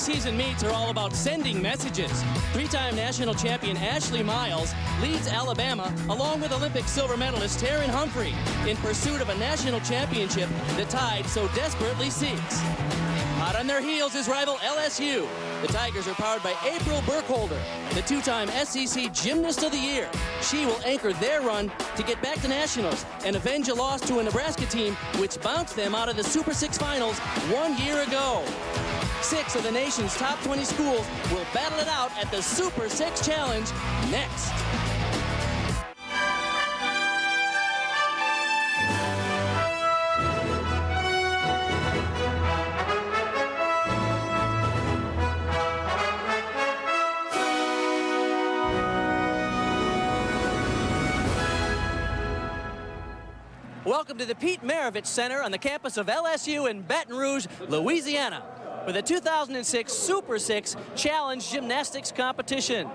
preseason meets are all about sending messages. Three-time national champion Ashley Miles leads Alabama, along with Olympic silver medalist Taryn Humphrey, in pursuit of a national championship the Tide so desperately seeks. Hot on their heels is rival LSU. The Tigers are powered by April Burkholder, the two-time SEC Gymnast of the Year. She will anchor their run to get back to nationals and avenge a loss to a Nebraska team which bounced them out of the Super 6 finals 1 year ago. 6 of the nation's top 20 schools will battle it out at the Super 6 Challenge next. Welcome to the Pete Maravich Center on the campus of LSU in Baton Rouge, Louisiana, for the 2006 Super 6 Challenge Gymnastics Competition.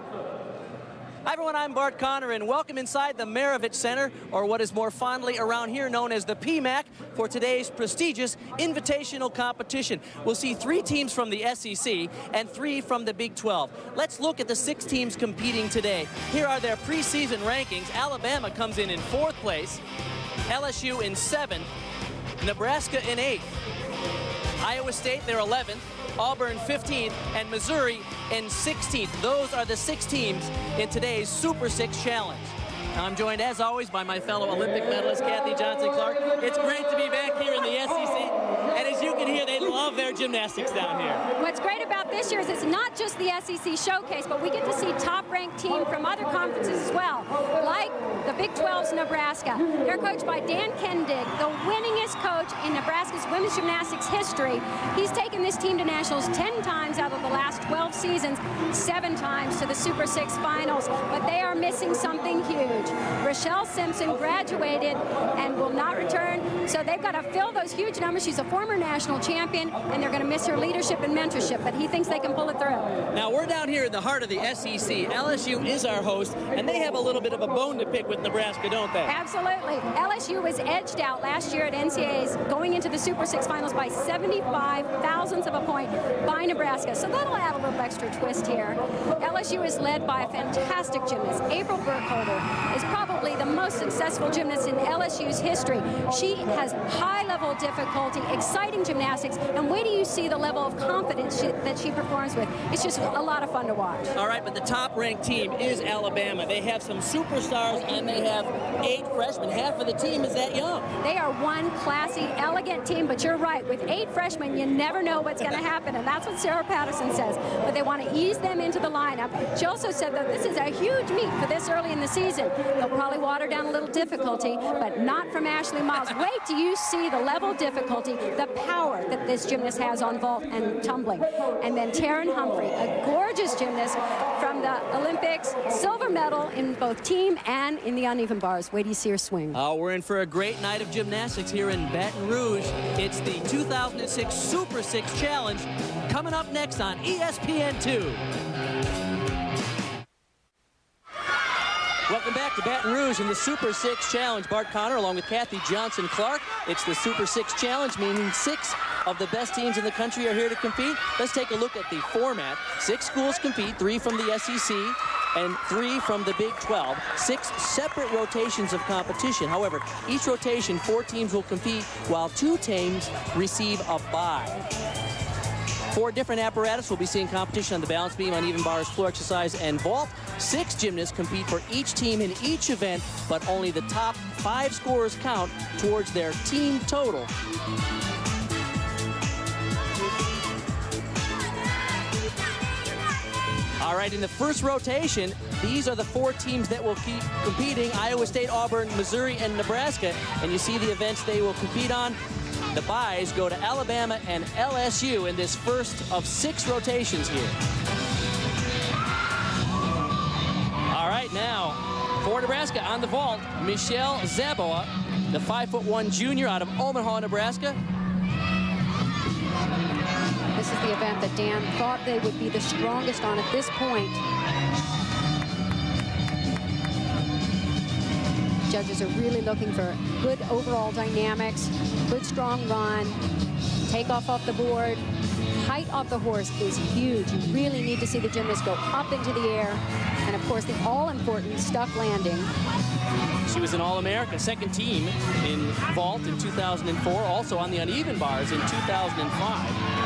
Hi everyone, I'm Bart Conner, and welcome inside the Maravich Center, or what is more fondly around here known as the PMAC, for today's prestigious invitational competition. We'll see 3 teams from the SEC and 3 from the Big 12. Let's look at the 6 teams competing today. Here are their preseason rankings. Alabama comes in 4th place. LSU in 7th, Nebraska in 8th, Iowa State, they're 11th, Auburn 15th, and Missouri in 16th. Those are the 6 teams in today's Super 6 Challenge. I'm joined, as always, by my fellow Olympic medalist, Kathy Johnson-Clark. It's great to be back here in the SEC, and as you can hear, they love their gymnastics down here. What's great about this year is it's not just the SEC showcase, but we get to see top-ranked team from other conferences as well, like the Big 12's Nebraska. They're coached by Dan Kendig, the winningest coach in Nebraska's women's gymnastics history. He's taken this team to nationals 10 times out of the last 12 seasons, 7 times to the Super 6 finals, but they are missing something huge. Rochelle Simpson graduated and will not return, so they've got to fill those huge numbers. She's a former national champion, and they're going to miss her leadership and mentorship, but he thinks they can pull it through. Now, we're down here in the heart of the SEC. LSU is our host, and they have a little bit of a bone to pick with Nebraska, don't they? Absolutely. LSU was edged out last year at NCAA's going into the Super 6 finals by 75 thousandths of a point by Nebraska, so that'll add a little extra twist here. LSU is led by a fantastic gymnast, April Burkholder. Is probably the most successful gymnast in LSU's history. She has high-level difficulty, exciting gymnastics, and wait till you see the level of confidence that she performs with. It's just a lot of fun to watch. All right, but the top-ranked team is Alabama. They have some superstars, and they have 8 freshmen. Half of the team is that young. They are one classy, elegant team, but you're right. With 8 freshmen, you never know what's going to happen, and that's what Sarah Patterson says. But they want to ease them into the lineup. She also said that this is a huge meet for this early in the season. They'll probably water down a little difficulty, but not from Ashley Miles. Wait till you see the level of difficulty, the power that this gymnast has on vault and tumbling. And then Taryn Humphrey, a gorgeous gymnast from the Olympics, silver medal in both team and in the uneven bars. Wait till you see her swing. Oh, we're in for a great night of gymnastics here in Baton Rouge. It's the 2006 Super 6 Challenge coming up next on ESPN2. Welcome back to Baton Rouge in the Super 6 Challenge. Bart Conner along with Kathy Johnson-Clark. It's the Super 6 Challenge, meaning 6 of the best teams in the country are here to compete. Let's take a look at the format. 6 schools compete, 3 from the SEC and 3 from the Big 12. 6 separate rotations of competition. However, each rotation, 4 teams will compete while 2 teams receive a bye. 4 different apparatus. We'll be seeing competition on the balance beam, uneven bars, floor exercise, and vault. 6 gymnasts compete for each team in each event, but only the top 5 scorers count towards their team total. All right, in the first rotation, these are the 4 teams that will keep competing: Iowa State, Auburn, Missouri, and Nebraska. And you see the events they will compete on. The byes go to Alabama and LSU in this first of 6 rotations here. All right, now for Nebraska on the vault, Michelle Zaboa, the 5'1" junior out of Omaha, Nebraska. This is the event that Dan thought they would be the strongest on at this point. Judges are really looking for good overall dynamics, good strong run, takeoff off the board, height off the horse is huge. You really need to see the gymnast go up into the air. And of course, the all-important stuck landing. She was an All-America, second team in vault in 2004, also on the uneven bars in 2005.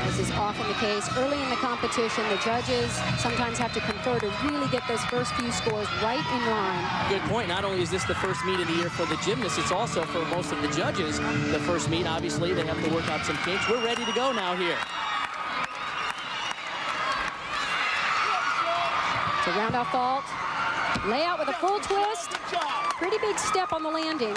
This is often the case. Early in the competition, the judges sometimes have to confer to really get those first few scores right in line. Good point. Not only is this the first meet of the year for the gymnasts, it's also for most of the judges the first meet. Obviously, they have to work out some kinks. We're ready to go now here. So round off vault. Layout with a full twist. Pretty big step on the landing.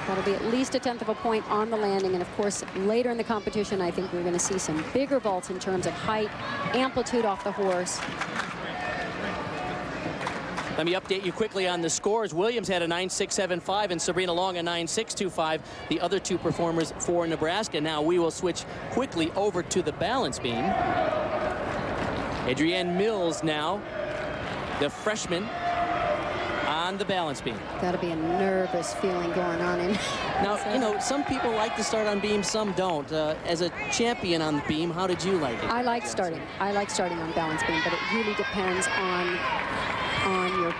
That'll be at least a 1/10 of a point on the landing. And of course, later in the competition, I think we're going to see some bigger vaults in terms of height, amplitude off the horse. Let me update you quickly on the scores. Williams had a 9.675 and Sabrina Long a 9.625. The other two performers for Nebraska. Now we will switch quickly over to the balance beam. Adrienne Mills now, the freshman, on the balance beam. Got to be a nervous feeling going on in. Now, you know, some people like to start on beam, some don't. As a champion on the beam, how did you like it? I like starting. I like starting on balance beam, but it really depends on your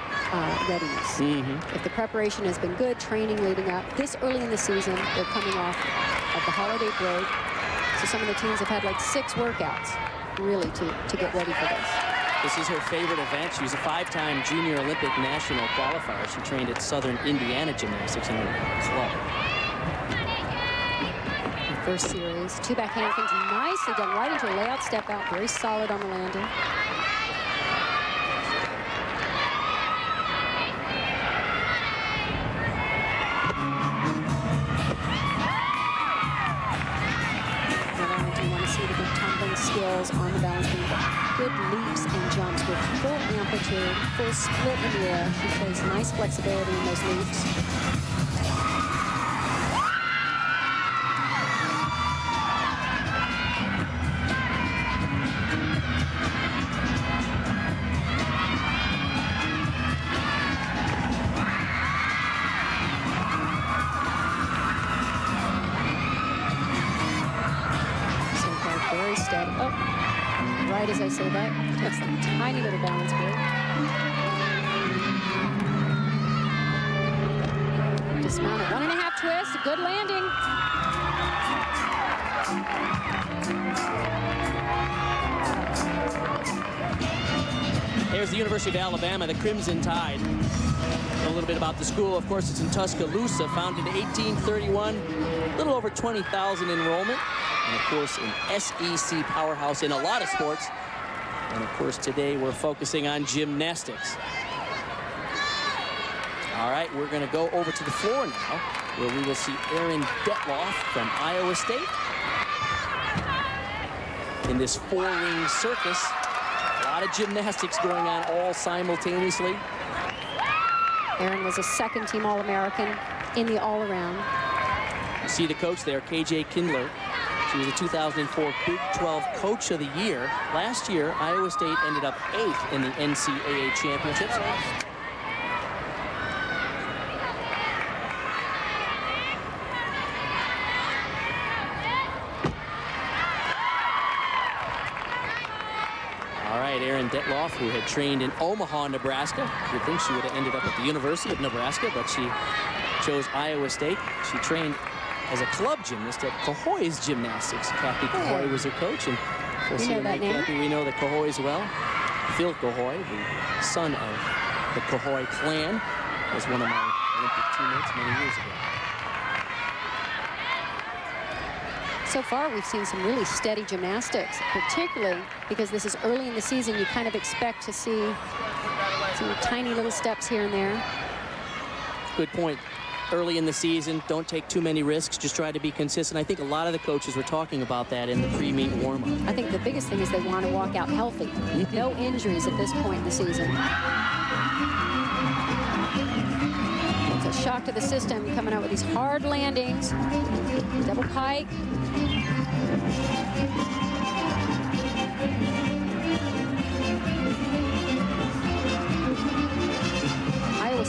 readiness. If the preparation has been good, training leading up, this early in the season, they're coming off of the holiday break. So some of the teams have had like 6 workouts, really, to get ready for this. This is her favorite event. She's a 5-time Junior Olympic national qualifier. She trained at Southern Indiana Gymnastics in her club. First series, 2 backhand things nicely done right into a layout step out, very solid on the landing. Not only do you want to see the good tumbling skills on the balance beam, but good leaps and jumps with full amplitude, full split in the air. She shows nice flexibility in those leaps. Right as I say that, takes a tiny little balance break. Dismount at 1.5 twists, a good landing. Here's the University of Alabama, the Crimson Tide. A little bit about the school. Of course, it's in Tuscaloosa, founded in 1831, a little over 20,000 enrollment. And of course, an SEC powerhouse in a lot of sports. And of course, today we're focusing on gymnastics. All right, we're going to go over to the floor now, where we will see Erin Detloff from Iowa State. In this 4-ring circus, a lot of gymnastics going on all simultaneously. Erin was a second-team All-American in the all-around. You see the coach there, KJ Kindler. She was the 2004 Big 12 Coach of the Year. Last year, Iowa State ended up 8th in the NCAA championships. All right, Erin Detloff, who had trained in Omaha, Nebraska. You'd think she would have ended up at the University of Nebraska, but she chose Iowa State. She trained as a club gymnast at Cahoy's Gymnastics. Kathy Cahoy was her coach, and we know that name. Kathy, we know the Cahoys well. Phil Cahoy, the son of the Cahoy clan, was one of my Olympic teammates many years ago. So far, we've seen some really steady gymnastics, particularly because this is early in the season. You kind of expect to see some tiny little steps here and there. Good point. Early in the season, don't take too many risks. Just try to be consistent. I think a lot of the coaches were talking about that in the pre-meet warm-up. I think the biggest thing is they want to walk out healthy. No injuries at this point in the season. It's a shock to the system coming out with these hard landings. Double pike.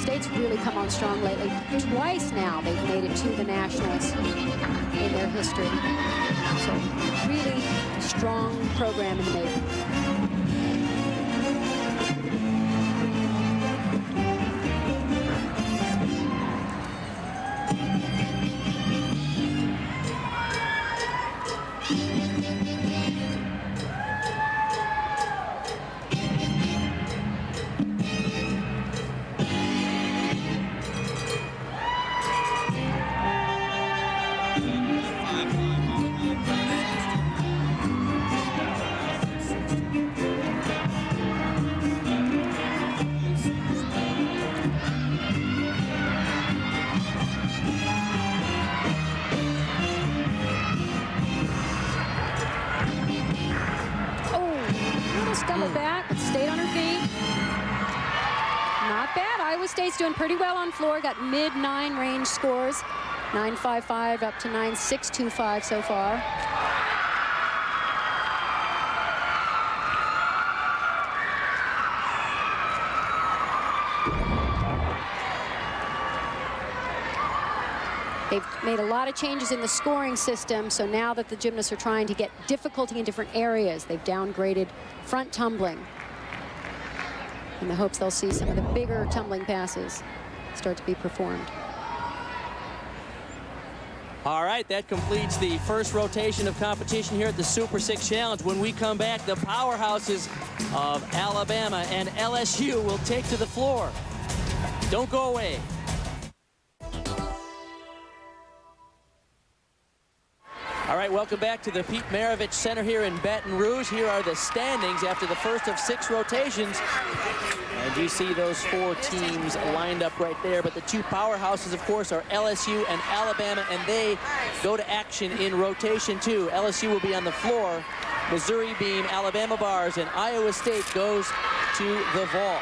State's really come on strong lately. Twice now they've made it to the Nationals in their history. So really strong program in the making. State's doing pretty well on floor. Got mid-9 range scores. 9.55 up to 9.625 so far. They've made a lot of changes in the scoring system, so now that the gymnasts are trying to get difficulty in different areas, they've downgraded front tumbling in the hopes they'll see some of the bigger tumbling passes start to be performed. All right, that completes the first rotation of competition here at the Super 6 Challenge. When we come back, the powerhouses of Alabama and LSU will take to the floor. Don't go away. All right, welcome back to the Pete Maravich Center here in Baton Rouge. Here are the standings after the first of 6 rotations. And you see those 4 teams lined up right there. But the 2 powerhouses, of course, are LSU and Alabama, and they go to action in rotation 2. LSU will be on the floor, Missouri beam, Alabama bars, and Iowa State goes to the vault.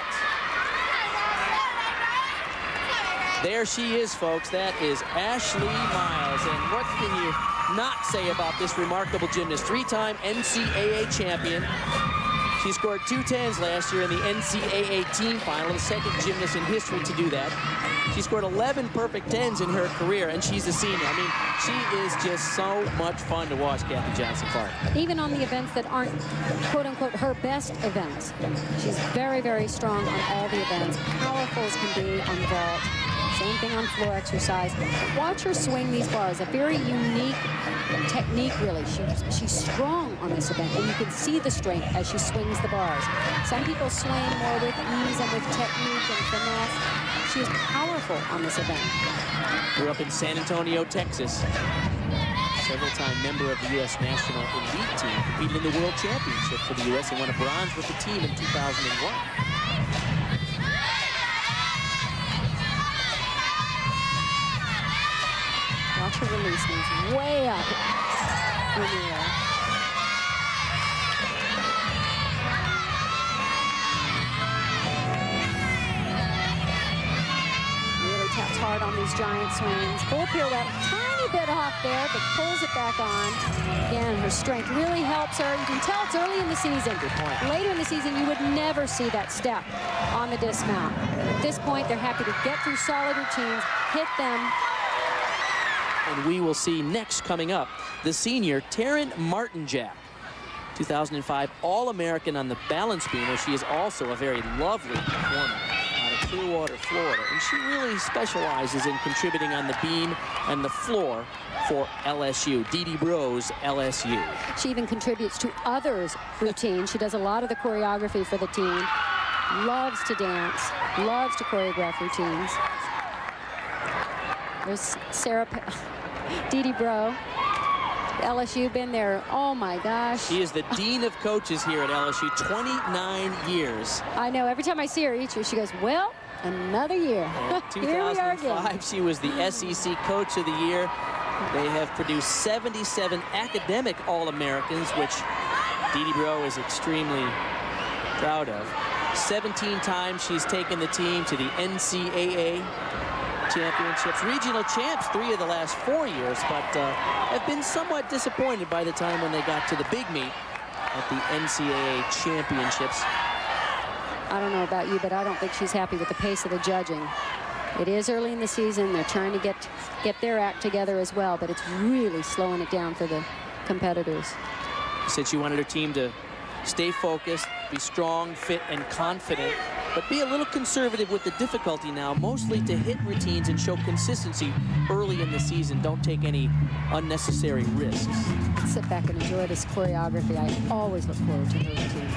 There she is, folks. That is Ashley Miles. And what can you not say about this remarkable gymnast? 3-time NCAA champion. She scored 2 10s last year in the NCAA team final, the second gymnast in history to do that. She scored 11 perfect 10s in her career, and she's a senior. I mean, she is just so much fun to watch, Kathy Johnson-Clark. Even on the events that aren't, quote-unquote, her best events. She's very, very strong on all the events. Powerful as can be on vault. Same thing on floor exercise. Watch her swing these bars. A very unique technique, really. She's strong on this event, and you can see the strength as she swings the bars. Some people swing more with ease and with technique and finesse. She is powerful on this event. Grew up in San Antonio, Texas. Several-time member of the U.S. National Elite Team. Competed in the World Championship for the U.S. and won a bronze with the team in 2001. Watch her release these way up in the air. Really taps hard on these giant swings. Full pirouette, tiny bit off there, but pulls it back on. Again, her strength really helps her. You can tell it's early in the season. Good point. Later in the season, you would never see that step on the dismount. At this point, they're happy to get through solid routines, hit them. And we will see next coming up the senior Taryn Martinjack, 2005 All-American on the balance beam, where she is also a very lovely performer out of Clearwater, Florida. And she really specializes in contributing on the beam and the floor for LSU, Dee Bros LSU. She even contributes to others' routines. She does a lot of the choreography for the team. Loves to dance, loves to choreograph routines. There's Sarah, Dee Bro, LSU, been there, oh my gosh. She is the dean of coaches here at LSU, 29 years. I know, every time I see her each year, she goes, well, another year. Here we are again. 2005, she was the SEC Coach of the Year. They have produced 77 academic All-Americans, which Dee Bro is extremely proud of. 17 times she's taken the team to the NCAA championships, regional champs 3 of the last 4 years, but have been somewhat disappointed by the time when they got to the big meet at the NCAA championships. I don't know about you, but I don't think she's happy with the pace of the judging. It is early in the season. They're trying to get their act together as well, but it's really slowing it down for the competitors. She said she wanted her team to stay focused, be strong, fit, and confident, but be a little conservative with the difficulty now, mostly to hit routines and show consistency early in the season. Don't take any unnecessary risks. Sit back and enjoy this choreography. I always look forward to her routines.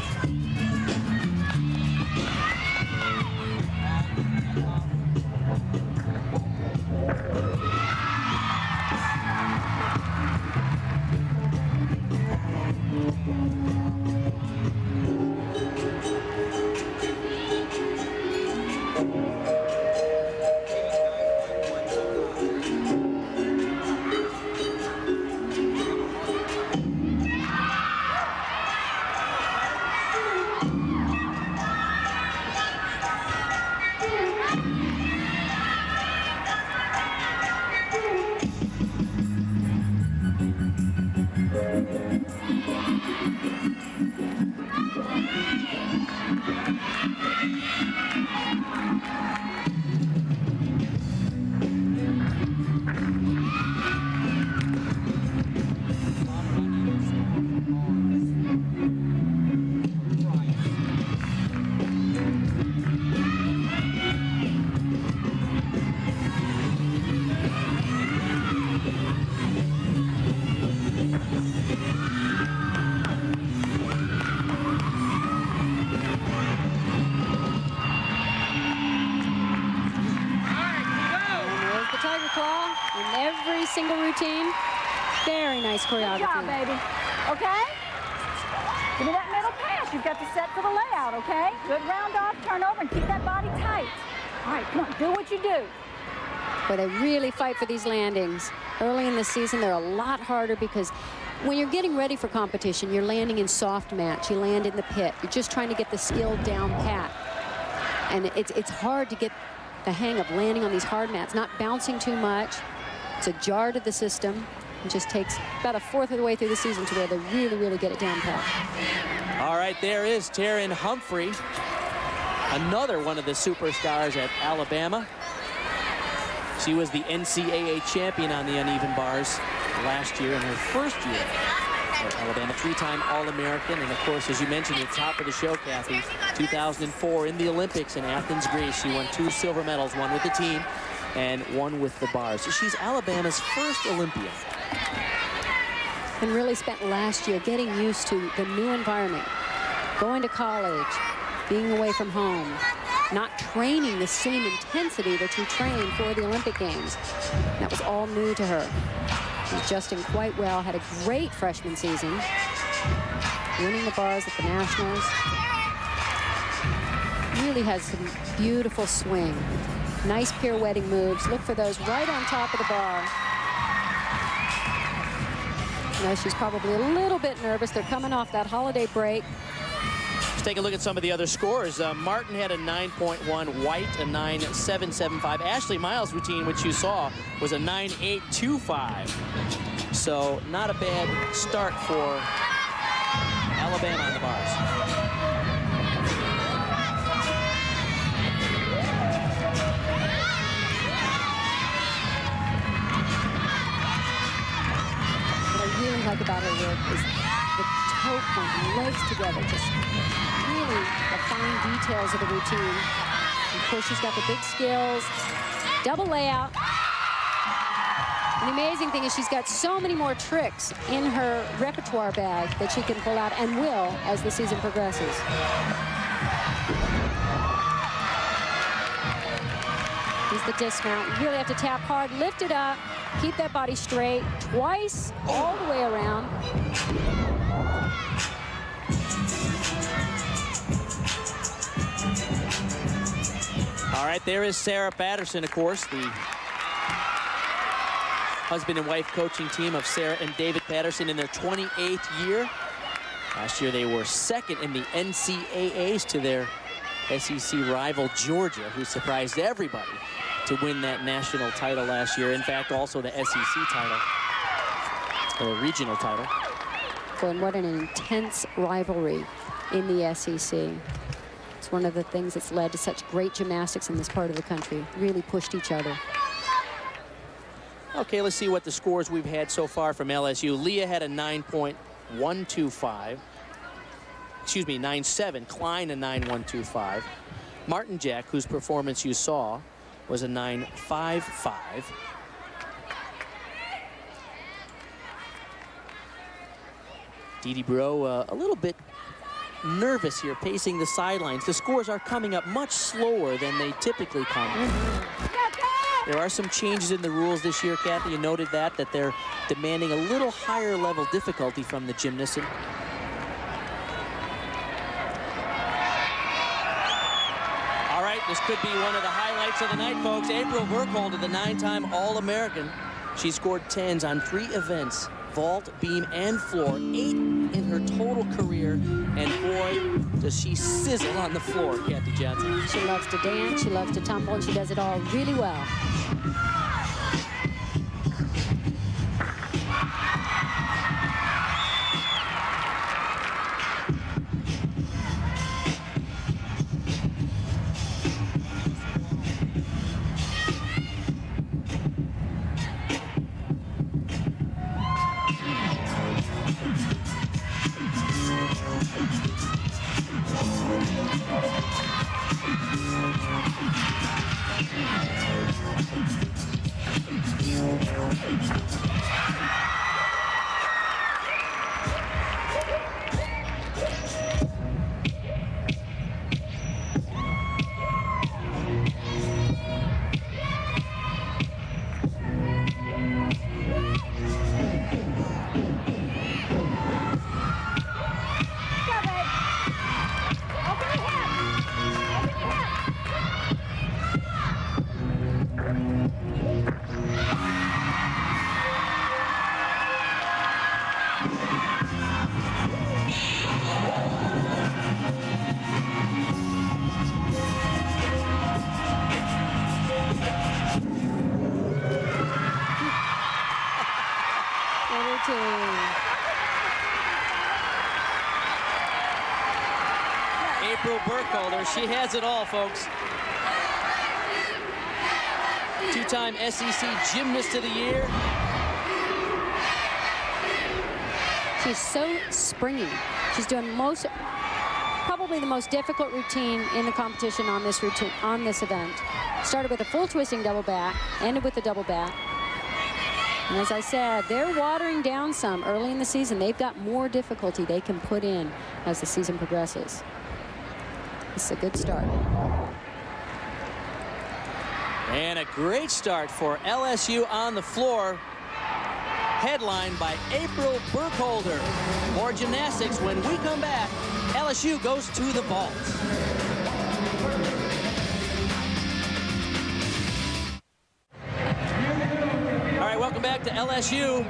Single routine. Very nice choreography. Good job, baby. Okay? Give me that middle pass. You've got to set for the layout, okay? Good round off, turn over, and keep that body tight. All right, come on, do what you do. Where they really fight for these landings. Early in the season, they're a lot harder because when you're getting ready for competition, you're landing in soft mats. You land in the pit. You're just trying to get the skill down pat. And it's hard to get the hang of landing on these hard mats, not bouncing too much. It's a jar to the system. It just takes about a fourth of the way through the season to where they really, really get it down pat. All right, there is Taryn Humphrey, another one of the superstars at Alabama. She was the NCAA champion on the uneven bars last year in her first year at Alabama, three-time All-American, and of course, as you mentioned at the top of the show, Kathy, 2004 in the Olympics in Athens, Greece. She won 2 silver medals, one with the team and one with the bars. So she's Alabama's first Olympian. And really spent last year getting used to the new environment, going to college, being away from home, not training the same intensity that you train for the Olympic Games. That was all new to her. Adjusting quite well, had a great freshman season, winning the bars at the Nationals. Really has some beautiful swing. Nice pirouetting moves. Look for those right on top of the bar. You know, she's probably a little bit nervous. They're coming off that holiday break. Let's take a look at some of the other scores. Martin had a 9.1, White a 9.775. Ashley Miles' routine, which you saw, was a 9.825. So not a bad start for Alabama on the bars. Really like about her work is the toe point, legs together, just really the fine details of the routine. Of course, she's got the big skills, double layout. And the amazing thing is she's got so many more tricks in her repertoire bag that she can pull out and will as the season progresses. Here's the dismount. You really have to tap hard, lift it up, keep that body straight twice all the way around. All right, there is Sarah Patterson, of course, the husband and wife coaching team of Sarah and David Patterson in their 28th year. Last year they were second in the NCAAs to their SEC rival Georgia, who surprised everybody to win that national title last year. In fact, also the SEC title, or regional title. Boy, and what an intense rivalry in the SEC. It's It's one of the things that's led to such great gymnastics in this part of the country. Really pushed each other. Okay, let's see what the scores we've had so far from LSU. Leah had a 9.125. Excuse me, 9.7. Klein a 9.125. Martin Jack, whose performance you saw, was a 9.55. Didi Bro a little bit nervous here, pacing the sidelines. The scores are coming up much slower than they typically come. There are some changes in the rules this year, Kathy. You noted that they're demanding a little higher level difficulty from the gymnasts. All right, this could be one of the highlights of the night, folks. April Burkholder, the 9-time All-American. She scored 10s on 3 events, vault, beam, and floor. 8 in her total career, and boy, does she sizzle on the floor, Kathy Johnson. She loves to dance, she loves to tumble, and she does it all really well. April Burkholder, she has it all, folks. 2-time SEC Gymnast of the Year. She's so springy. She's doing probably the most difficult routine in the competition on this event. Started with a full twisting double back, ended with a double back. And as I said, they're watering down some early in the season. They've got more difficulty they can put in as the season progresses. It's a good start. And a great start for LSU on the floor, headlined by April Burkholder. More gymnastics when we come back. LSU goes to the vault. All right, welcome back to LSU.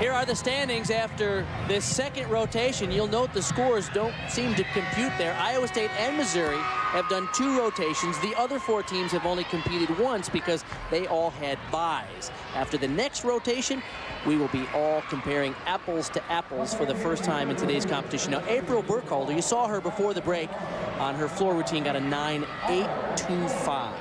Here are the standings after this second rotation. You'll note the scores don't seem to compute there. Iowa State and Missouri have done 2 rotations. The other 4 teams have only competed once because they all had byes. After the next rotation, we will be all comparing apples to apples for the first time in today's competition. Now, April Burkholder, you saw her before the break on her floor routine, got a 9.825.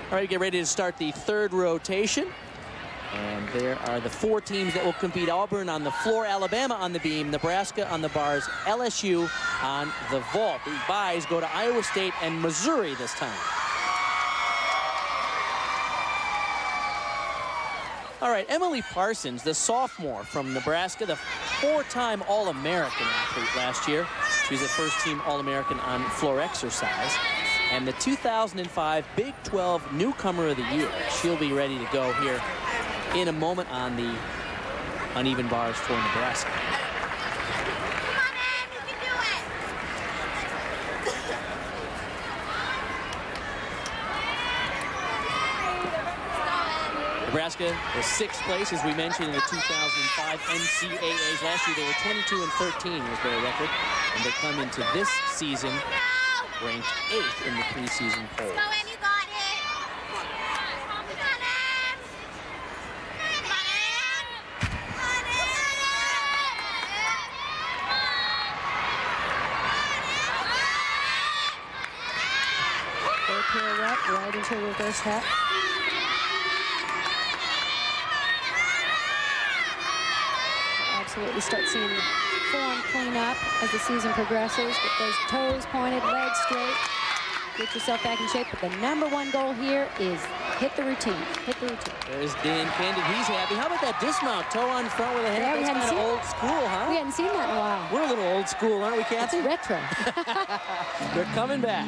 All right, get ready to start the 3rd rotation. And there are the 4 teams that will compete. Auburn on the floor, Alabama on the beam, Nebraska on the bars, LSU on the vault. The byes go to Iowa State and Missouri this time. All right, Emily Parsons, the sophomore from Nebraska, the 4-time All-American athlete last year. She was a first-team All-American on floor exercise. And the 2005 Big 12 Newcomer of the Year. She'll be ready to go here in a moment on the uneven bars for Nebraska. Come on, Em, you can do it. Nebraska was 6th place, as we mentioned, in the 2005 NCAAs. Last year they were 22-13 was their record. And they come into this season ranked 8th in the preseason polls. Go, Em, you got it. Come on, Em. Come on, Em. Come on, Em. reverse hat. Absolutely start seeing the form clean up as the season progresses. Get those toes pointed, legs straight. Get yourself back in shape. But the #1 goal here is hit the routine. Hit the routine. There's Dan Candid. He's happy. How about that dismount? Toe on front with a hand. Yeah, we That's hadn't kind of seen old school, huh? We hadn't seen that in a while. We're a little old school, aren't we, Kathy? It's retro. They're coming back.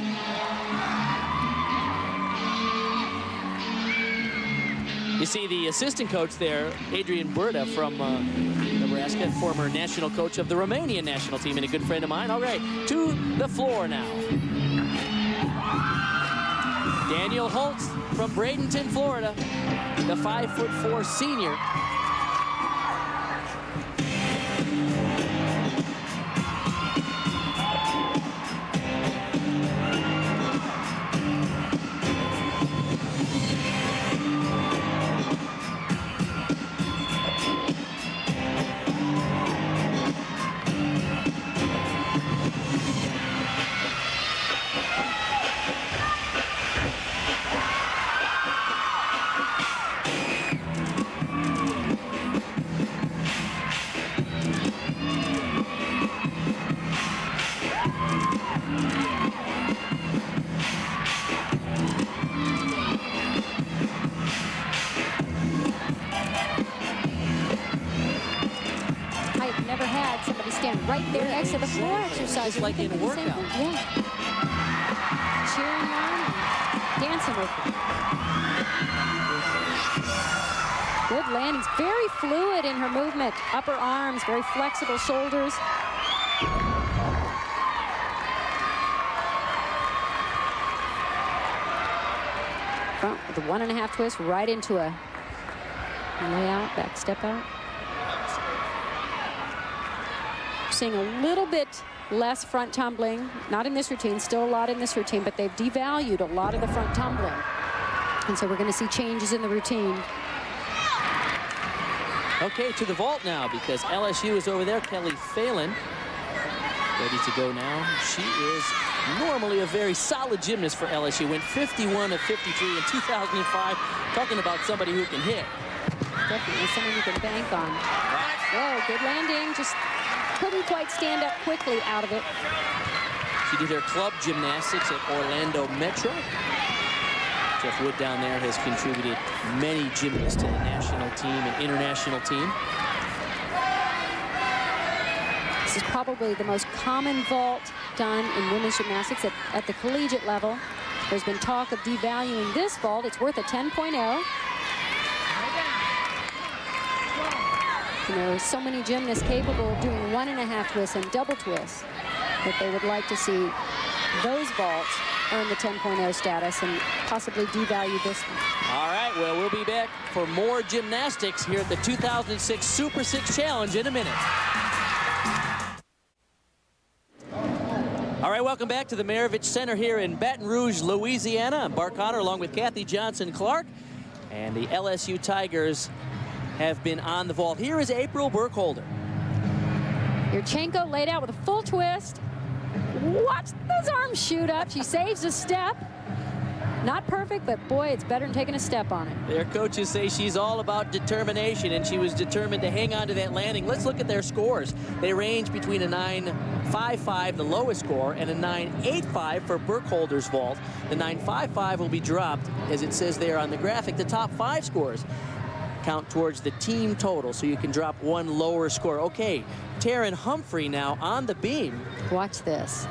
You see the assistant coach there, Adrian Burda from Nebraska, former national coach of the Romanian national team and a good friend of mine. All right, to the floor now. Daniel Holtz from Bradenton, Florida, the 5'4" senior. Right there next to the floor exercise. Just like in workout. Yeah. Cheering on and dancing with them. Good landings. Very fluid in her movement. Upper arms, very flexible shoulders. Front with a 1.5 twist right into a layout, back step out. Seeing a little bit less front tumbling, not in this routine, still a lot in this routine, but they've devalued a lot of the front tumbling. And so we're going to see changes in the routine. Okay, to the vault now because LSU is over there. Kelly Phelan ready to go now. She is normally a very solid gymnast for LSU. Went 51 of 53 in 2005. Talking about somebody who can hit. Definitely someone you can bank on. Whoa, good landing. Just couldn't quite stand up quickly out of it. She did her club gymnastics at Orlando Metro. Jeff Wood down there has contributed many gymnasts to the national team and international team. This is probably the most common vault done in women's gymnastics at the collegiate level. There's been talk of devaluing this vault. It's worth a 10.0. And there are so many gymnasts capable of doing 1.5 twists and double twists that they would like to see those vaults earn the 10.0 status and possibly devalue this one. All right, well, we'll be back for more gymnastics here at the 2006 Super 6 Challenge in a minute. All right, welcome back to the Maravich Center here in Baton Rouge, Louisiana. I'm Bart Connor along with Kathy Johnson-Clark. And the LSU Tigers have been on the vault. Here is April Burkholder. Yurchenko laid out with a full twist. Watch those arms shoot up. She saves a step. Not perfect, but boy, it's better than taking a step on it. Their coaches say she's all about determination, and she was determined to hang on to that landing. Let's look at their scores. They range between a 9.55, the lowest score, and a 9.85 for Burkholder's vault. The 9.55 will be dropped, as it says there on the graphic. The top 5 scores count towards the team total, so you can drop one lower score. Okay, Taryn Humphrey now on the beam. Watch this.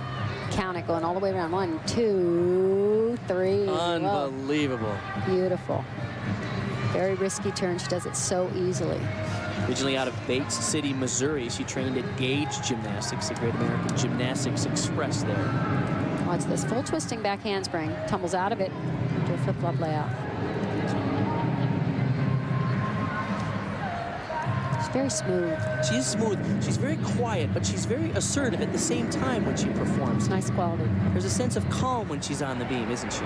Count it going all the way around. 1, 2, 3. Unbelievable. Whoa. Beautiful. Very risky turn. She does it so easily. Originally out of Bates City, Missouri, she trained at Gage Gymnastics, the Great American Gymnastics Express there. Watch this. Full twisting back handspring. Tumbles out of it into a flip-flop layout. Very smooth. She is smooth. She's very quiet, but she's very assertive at the same time when she performs. Nice quality. There's a sense of calm when she's on the beam, isn't she?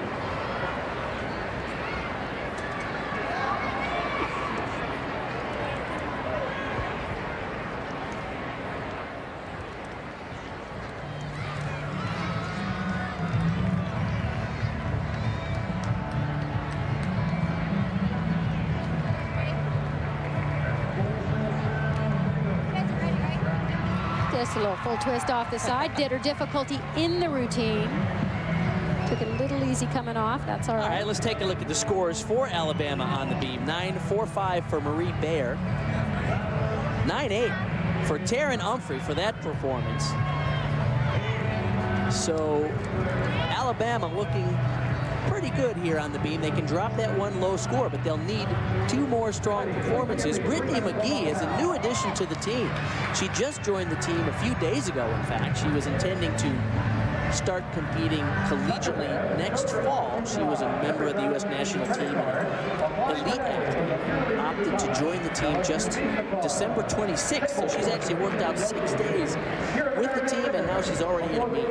twist, a little full twist off the side. Did her difficulty in the routine. Took it a little easy coming off. That's all right. All right, let's take a look at the scores for Alabama on the beam. 9.45 for Marie Bayer. 9.8 for Taryn Humphrey for that performance. So Alabama looking pretty good here on the beam. They can drop that one low score, but they'll need 2 more strong performances. Brittany McGee is a new addition to the team. She just joined the team a few days ago, in fact. She was intending to start competing collegiately next fall. She was a member of the U.S. national team and elite athlete. Opted to join the team just December 26th, so she's actually worked out 6 days with the team, and now she's already in a meet.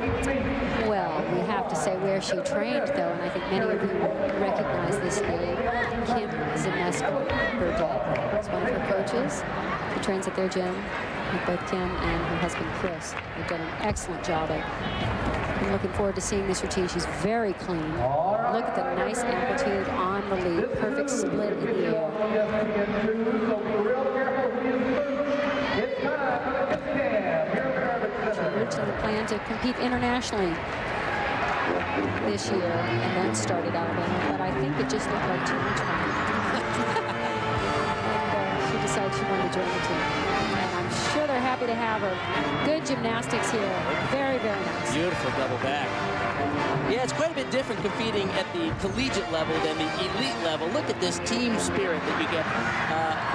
Well, we have to say where she trained, though, and I think many of you recognize this name, Kim Zinesko-Burdett. It's one of her coaches. She trains at their gym with both Kim and her husband, Chris. They've done an excellent job. I'm looking forward to seeing this routine. She's very clean. Look at the nice amplitude on the lead. Perfect split in the air. She originally planned to compete internationally this year and then started Alabama, but I think it just looked like too much fun. And she decided she wanted to join the team. And I'm sure they're happy to have her. Good gymnastics here. Very, very nice. Beautiful double back. Yeah, it's quite a bit different competing at the collegiate level than the elite level. Look at this team spirit that you get.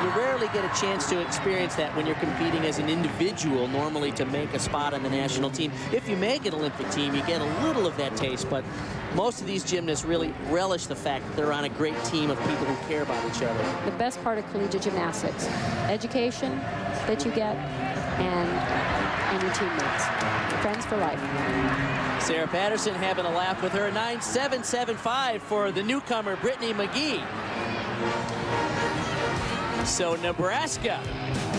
You rarely get a chance to experience that when you're competing as an individual, normally to make a spot on the national team. If you make an Olympic team, you get a little of that taste, but most of these gymnasts really relish the fact that they're on a great team of people who care about each other. The best part of collegiate gymnastics, education that you get, and your teammates. Friends for life. Sarah Patterson having a laugh with her. 9.775 for the newcomer, Brittany McGee. So Nebraska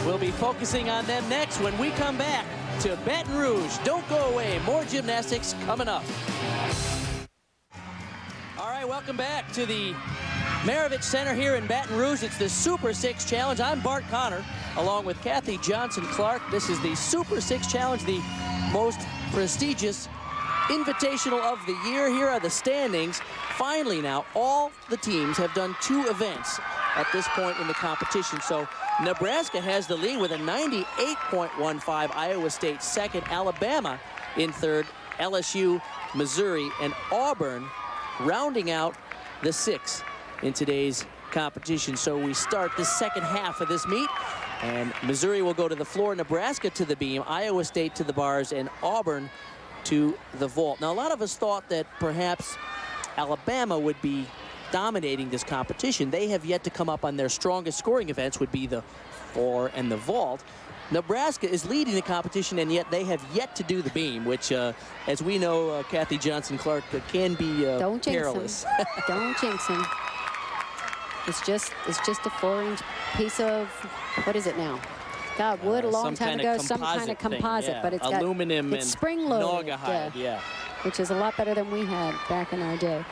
will be focusing on them next when we come back to Baton Rouge. Don't go away. More gymnastics coming up. All right, welcome back to the Maravich Center here in Baton Rouge. It's the Super 6 Challenge. I'm Bart Connor, along with Kathy Johnson-Clark. This is the Super 6 Challenge, the most prestigious invitational of the year. Here are the standings. Finally now, all the teams have done 2 events at this point in the competition. So Nebraska has the lead with a 98.15, Iowa State second, Alabama in third, LSU, Missouri, and Auburn rounding out the 6 in today's competition. So we start the second half of this meet, and Missouri will go to the floor, Nebraska to the beam, Iowa State to the bars, and Auburn to the vault. Now, a lot of us thought that perhaps Alabama would be dominating this competition. They have yet to come up on their strongest scoring events, would be the 4 and the vault. Nebraska is leading the competition, and yet they have yet to do the beam, which, as we know, Kathy Johnson-Clark, can be Don't perilous. Jinx him. Don't jinx him. It's just a 4-inch piece of, what is it now? God, wood a long time ago, some kind of composite, yeah. But it's aluminum got, it's and spring-loaded, Naugahyde, yeah. which is a lot better than we had back in our day.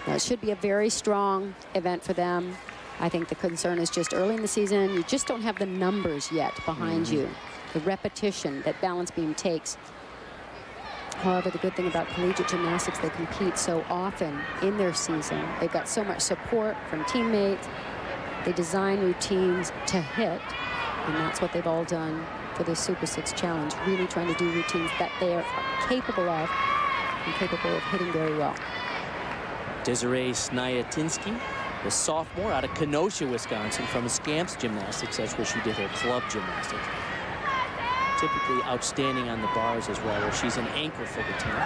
Now, it should be a very strong event for them. I think the concern is just early in the season, you just don't have the numbers yet behind you, the repetition that balance beam takes. However, the good thing about collegiate gymnastics, they compete so often in their season. They've got so much support from teammates. They design routines to hit, and that's what they've all done for the Super 6 Challenge, really trying to do routines that they are capable of and capable of hitting very well. Desiree Snyatinski, the sophomore out of Kenosha, Wisconsin, from Scamps Gymnastics. That's where she did her club gymnastics. Typically outstanding on the bars as well, where she's an anchor for the team.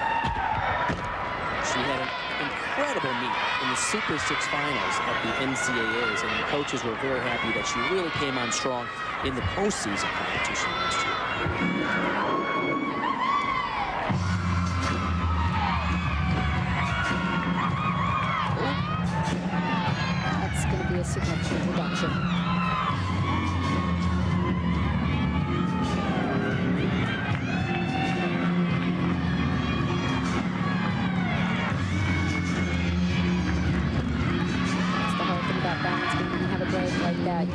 She had an incredible meet in the Super 6 finals at the NCAAs, and the coaches were very happy that she really came on strong in the postseason competition last year. A significant reduction. That's the hard thing about balance beam. When you have a break like that, you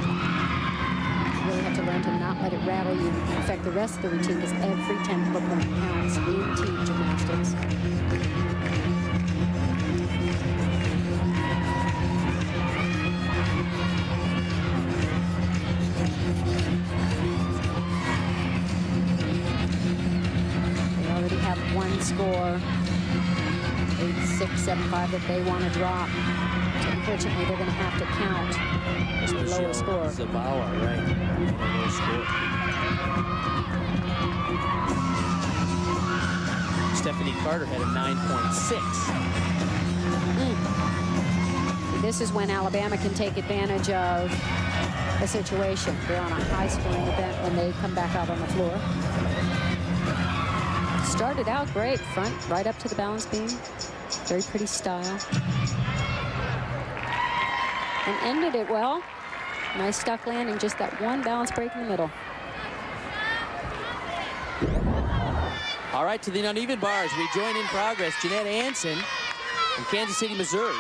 really have have to learn to not let it rattle you and affect the rest of the routine, because every 10th of a point counts in team gymnastics. They already have one score, 8-6, 7-5, that they want to drop. So unfortunately, they're going to have to count the lower score. Zabawa, right. Lower score. Stephanie Carter had a 9.6. This is when Alabama can take advantage of a situation. They're on a high-scoring event when they come back out on the floor. Started out great, front right up to the balance beam. Very pretty style. And ended it well. Nice stuck landing, just that one balance break in the middle. All right, to the uneven bars, we join in progress. Jeanette Anson from Kansas City, Missouri.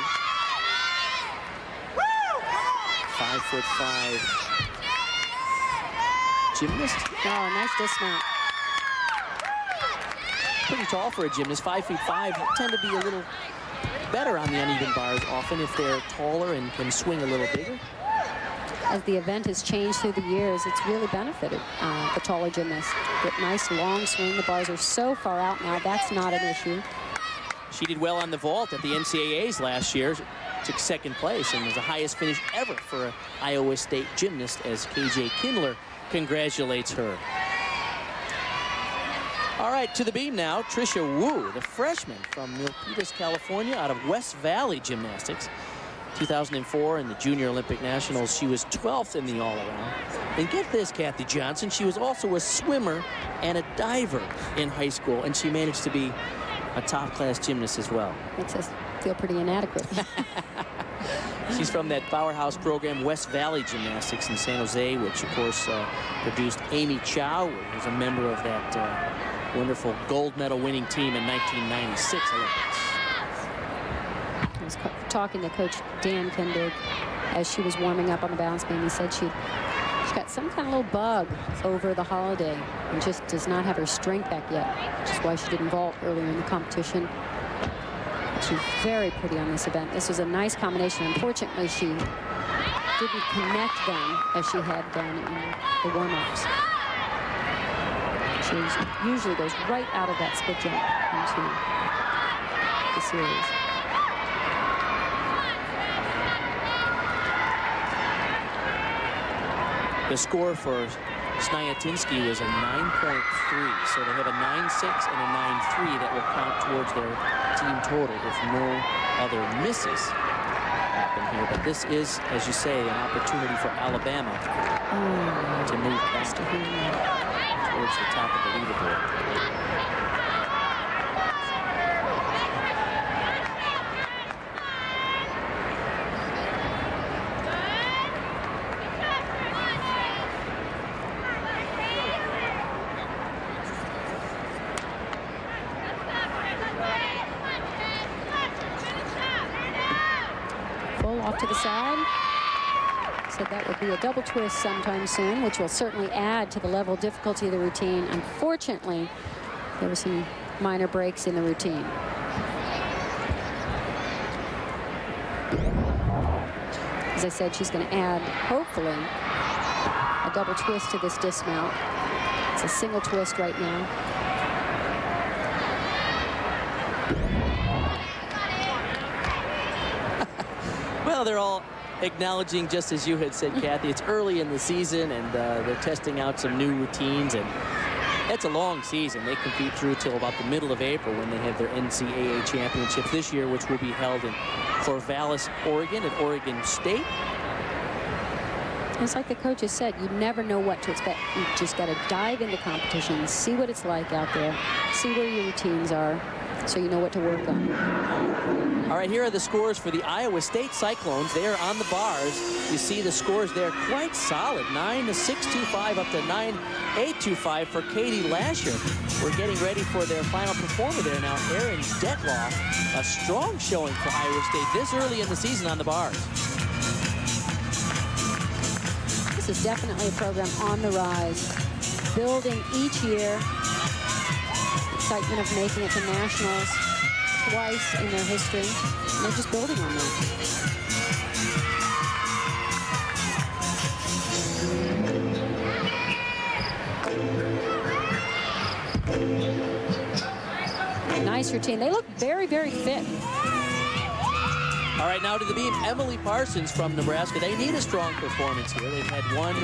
5'5" gymnast. Oh, nice dismount. Pretty tall for a gymnast, 5'5", tend to be a little better on the uneven bars often if they're taller and can swing a little bigger. As the event has changed through the years, it's really benefited the taller gymnasts. Get nice long swing. The bars are so far out now, that's not an issue. She did well on the vault at the NCAAs last year. Took second place and was the highest finish ever for an Iowa State gymnast, as KJ Kindler congratulates her. All right, to the beam now, Tricia Wu, the freshman from Milpitas, California, out of West Valley Gymnastics. 2004 in the Junior Olympic Nationals, she was 12th in the all-around. And get this, Kathy Johnson, she was also a swimmer and a diver in high school, and she managed to be a top-class gymnast as well. Makes us feel pretty inadequate. She's from that powerhouse program, West Valley Gymnastics in San Jose, which, of course, produced Amy Chow, who was a member of that wonderful gold medal winning team in 1996 Olympics. I was talking to Coach Dan Kindig as she was warming up on the balance beam. He said she got some kind of little bug over the holiday and just does not have her strength back yet, which is why she didn't vault earlier in the competition. She's very pretty on this event. This was a nice combination. Unfortunately, she didn't connect them as she had done in the warm-ups. She usually goes right out of that split jump into the series. The score for Sniatinsky was a 9.3, so they have a 9.6 and a 9.3 that will count towards their team total if no other misses happen here. But this is, as you say, an opportunity for Alabama to move back towards the top of the leaderboard. Off to the side. Said that would be a double twist sometime soon, which will certainly add to the level of difficulty of the routine. Unfortunately, there were some minor breaks in the routine. As I said, she's going to add, hopefully, a double twist to this dismount. It's a single twist right now. Well, they're all acknowledging, just as you had said, Kathy, it's early in the season, and they're testing out some new routines, and it's a long season. They compete through till about the middle of April when they have their NCAA championships this year, which will be held in Corvallis, Oregon, at Oregon State. It's like the coaches said, you never know what to expect. You just got to dive into competition, see what it's like out there, see where your routines are, so you know what to work on. All right, here are the scores for the Iowa State Cyclones. They are on the bars. You see the scores there quite solid. 9-6-2-5 up to 9-8-2-5 for Katie Lasher. We're getting ready for their final performer there now, Erin Detloff. A strong showing for Iowa State this early in the season on the bars. This is definitely a program on the rise, building each year. Excitement of making it to nationals twice in their history. And they're just building on that. Nice routine. They look very, very fit. All right, now to the beam, Emily Parsons from Nebraska. They need a strong performance here. They've had one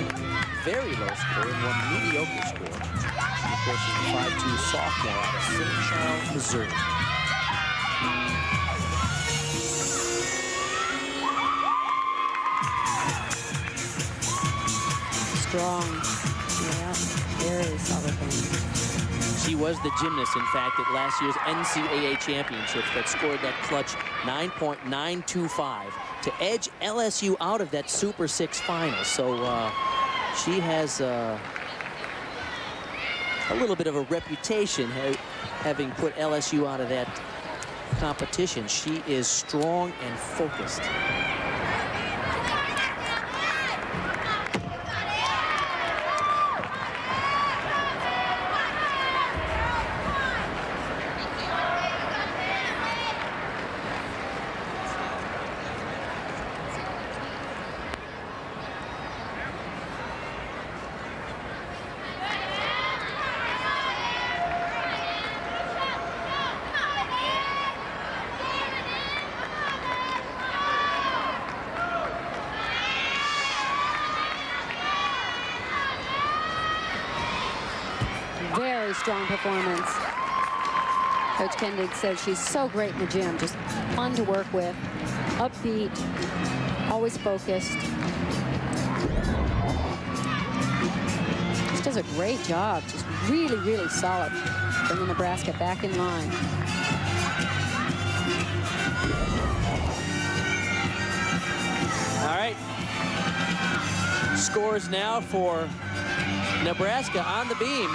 very low score and one mediocre score. And of course, she's a 5'2" sophomore out of St. Charles, Missouri. Strong. Yeah, very solid band. She was the gymnast, in fact, at last year's NCAA championships that scored that clutch 9.925 to edge LSU out of that Super 6 final. So she has a little bit of a reputation having put LSU out of that competition. She is strong and focused. Very strong performance. Coach Kendig said she's so great in the gym, just fun to work with, upbeat, always focused. Just does a great job, just really, really solid, bringing Nebraska back in line. All right. Scores now for Nebraska on the beam.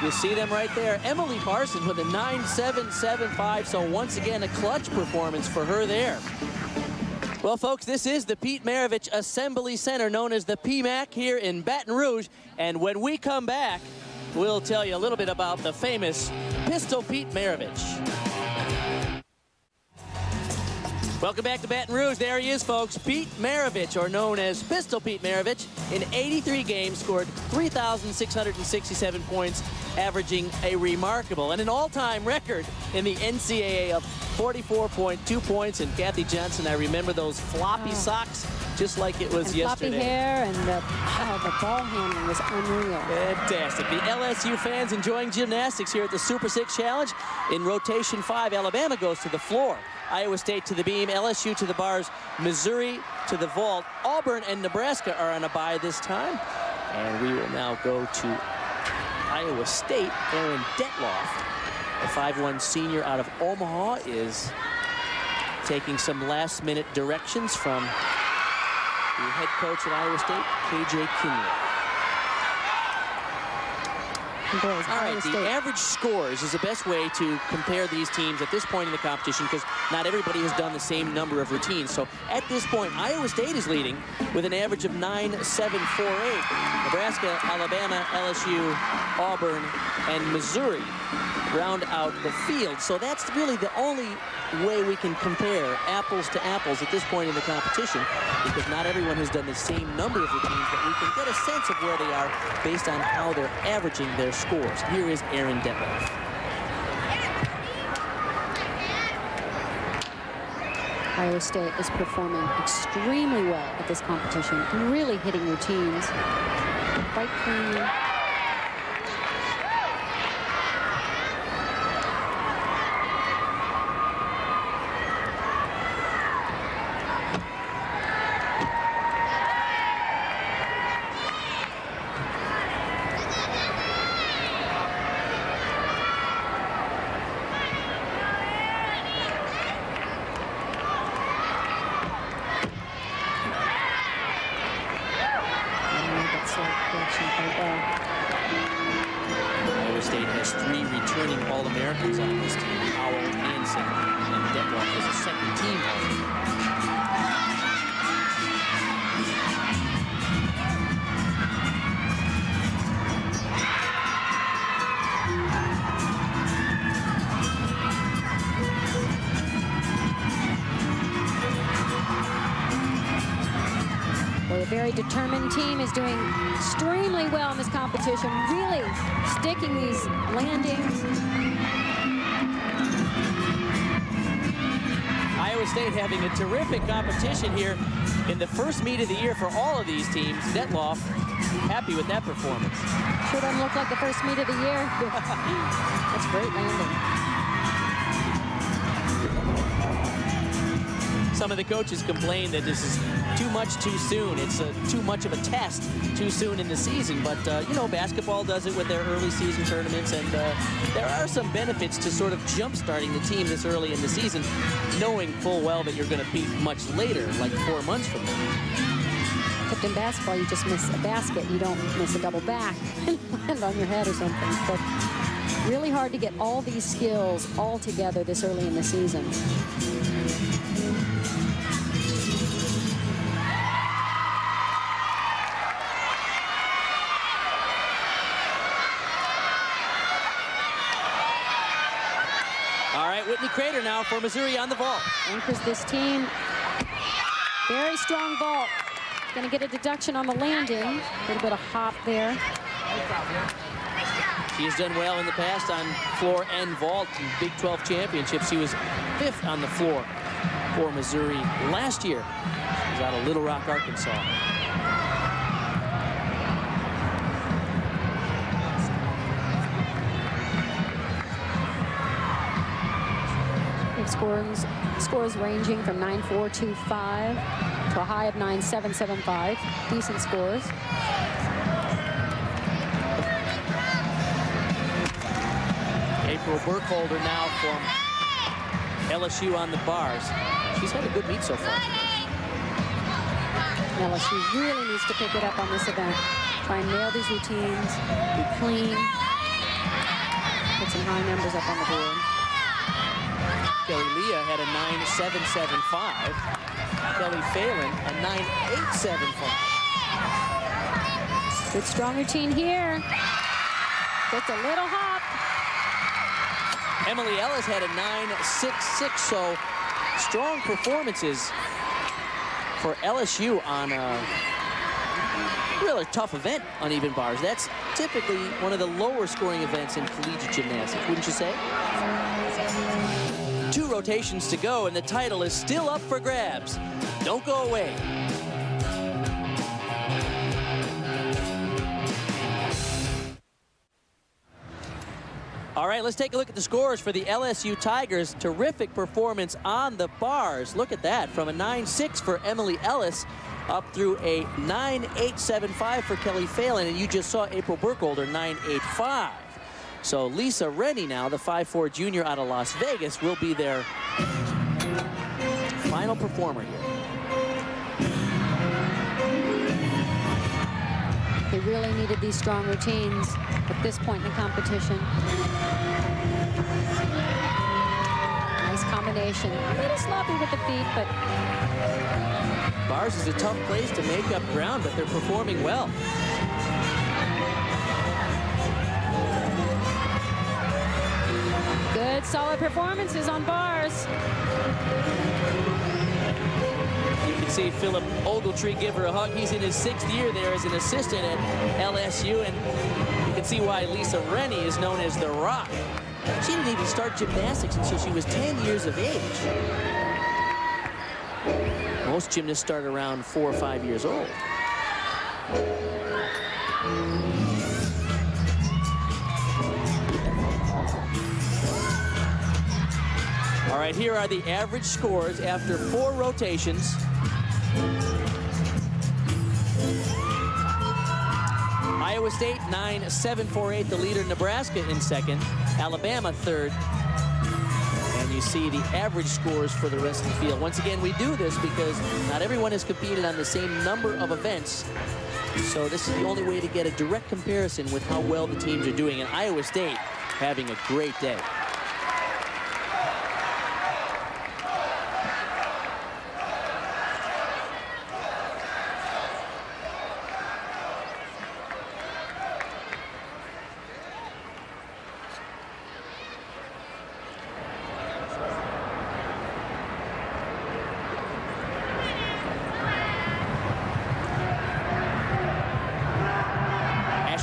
You see them right there. Emily Parsons with a 9.775. So once again, a clutch performance for her there. Well, folks, this is the Pete Maravich Assembly Center, known as the PMAC here in Baton Rouge. And when we come back, we'll tell you a little bit about the famous Pistol Pete Maravich. Welcome back to Baton Rouge. There he is, folks. Pete Maravich, or known as Pistol Pete Maravich, in 83 games, scored 3,667 points, averaging a remarkable and an all-time record in the NCAA of 44.2 points. And Kathy Johnson, I remember those floppy socks just like it was and yesterday. Floppy hair and the ball handling was unreal. Fantastic. The LSU fans enjoying gymnastics here at the Super 6 Challenge. In rotation 5, Alabama goes to the floor. Iowa State to the beam, LSU to the bars, Missouri to the vault. Auburn and Nebraska are on a bye this time. And we will now go to Iowa State. Aaron Detloff, a 5'1" senior out of Omaha, is taking some last-minute directions from the head coach at Iowa State, KJ Kinley. All right, the average scores is the best way to compare these teams at this point in the competition, because not everybody has done the same number of routines. So at this point, Iowa State is leading with an average of 9.748. Nebraska, Alabama, LSU, Auburn, and Missouri round out the field. So that's really the only way we can compare apples to apples at this point in the competition, because not everyone has done the same number of routines, but we can get a sense of where they are based on how they're averaging their scores. Here is Aaron Detloff. Iowa State is performing extremely well at this competition and really hitting routines quite cleanly. Iowa State has 3 returning All-Americans on this team. Howell, Hansen, and Detloff is a second team All-American. A very determined team is doing extremely well in this competition, really sticking these landings. Iowa State having a terrific competition here in the first meet of the year for all of these teams. Detloff happy with that performance. Sure doesn't look like the first meet of the year. That's great landing. Some of the coaches complain that this is too much too soon. It's too much of a test too soon in the season. But, you know, basketball does it with their early season tournaments. And there are some benefits to sort of jump-starting the team this early in the season, knowing full well that you're going to peak much later, like 4 months from now. Except in basketball, you just miss a basket. You don't miss a double back and land on your head or something. But really hard to get all these skills all together this early in the season. Whitney Crater now for Missouri on the vault. Anchors this team. Very strong vault. Going to get a deduction on the landing. A little bit of hop there. She has done well in the past on floor and vault in Big 12 championships. She was 5th on the floor for Missouri last year. She's out of Little Rock, Arkansas. Scores ranging from 9.425 to a high of 9.775. Decent scores. April Burkholder now from LSU on the bars. She's had a good meet so far. LSU really needs to pick it up on this event. Try and nail these routines, be clean, put some high numbers up on the board. Kelly Leah had a 9.775. Kelly Phelan a 9.875. Good strong routine here. Just a little hop. Emily Ellis had a 9.66, so strong performances for LSU on a really tough event on even bars. That's typically one of the lower scoring events in collegiate gymnastics, wouldn't you say? 2 rotations to go, and the title is still up for grabs. Don't go away. All right, let's take a look at the scores for the LSU Tigers. Terrific performance on the bars. Look at that, from a 9.6 for Emily Ellis up through a 9.875 for Kelly Phelan, and you just saw April Burkholder 9.85. So Lisa Rennie now, the 5'4" junior out of Las Vegas, will be their final performer here. They really needed these strong routines at this point in the competition. Nice combination. A little sloppy with the feet, but... Bars is a tough place to make up ground, but they're performing well. Good, solid performances on bars. You can see Philip Ogletree give her a hug. He's in his 6th year there as an assistant at LSU, and you can see why Lisa Rennie is known as the Rock. She didn't even start gymnastics until she was 10 years of age. Most gymnasts start around 4 or 5 years old. All right, here are the average scores after 4 rotations. Iowa State 9.748, the leader. Nebraska in 2nd, Alabama 3rd. And you see the average scores for the rest of the field. Once again, we do this because not everyone has competed on the same number of events. So this is the only way to get a direct comparison with how well the teams are doing. And Iowa State having a great day.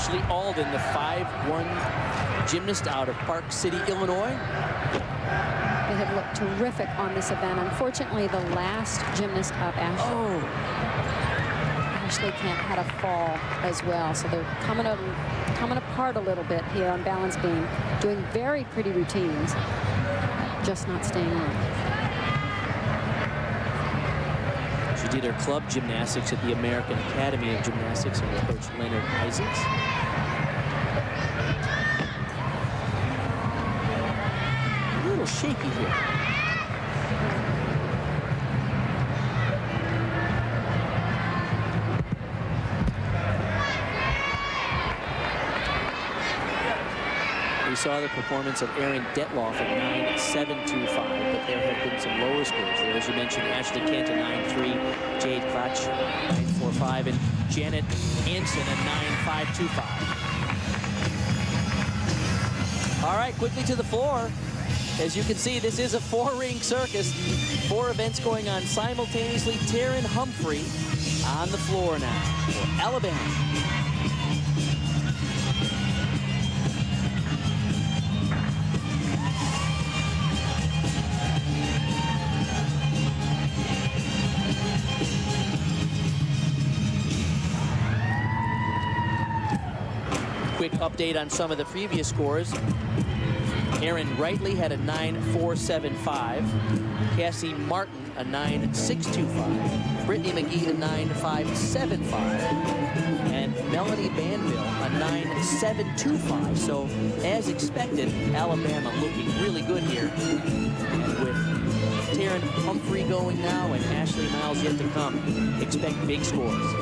Ashley Alden, the 5'1" gymnast out of Park City, Illinois. They have looked terrific on this event. Unfortunately, the last gymnast up, Ashley Kent, had a fall as well. So they're coming apart a little bit here on balance beam, doing very pretty routines, just not staying on. She did her club gymnastics at the American Academy of Gymnastics under Coach Leonard Isaacs. A little shaky here. We saw the performance of Erin Detloff at 9.725, but there have been some lower scores there. As you mentioned, Ashley Kent at 9.3, Jade Klatch 9.45, and Janet Hansen at 9.525. All right, quickly to the floor. As you can see, this is a 4-ring circus. 4 events going on simultaneously. Taryn Humphrey on the floor now for Alabama. Quick update on some of the previous scores. Erin Wrightley had a 9.475. Cassie Martin a 9.625. Brittany McGee a 9.575. And Melanie Banville a 9.725. So, as expected, Alabama looking really good here. And with Taryn Humphrey going now and Ashley Miles yet to come, expect big scores.